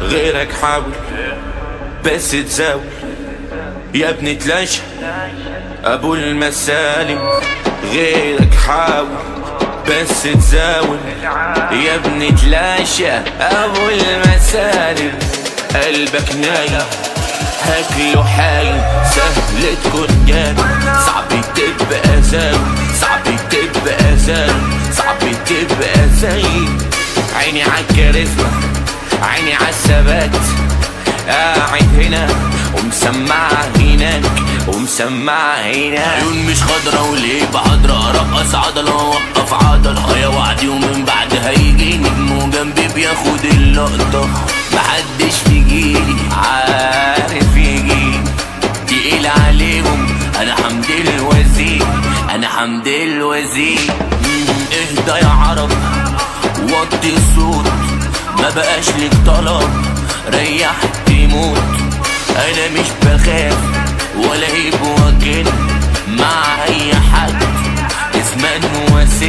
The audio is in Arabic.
غيرك حاول بس تزاول يا ابني تلاشى ابو المسالم. غيرك حاول بس تزاول يا ابني تلاشى ابو المسالم. قلبك نايم هاكله حايم، سهل تكون جامد صعب تبقى زاوي، صعب تبقى زاوي، صعب تبقى زاوي. عيني عالكاريزما عيني عالثبات، قاعد هنا ومسمعة هناك ومسمعة هنا. عيون مش خضرا وليه بحضرة، ارقص عضلة واوقف عضلة، يا وعدي ومن بعد هيجي نجم جنبي بياخد اللقطة. محدش في جيلي عارف يجي تقيل عليهم، انا حمد الوزير، انا حمد الوزير. اهدى يا عرب وطي الصوت، ما بقاش لك طلب ريح تموت. انا مش بخاف ولا هيب وكن مع اي حد اسمه وسيم.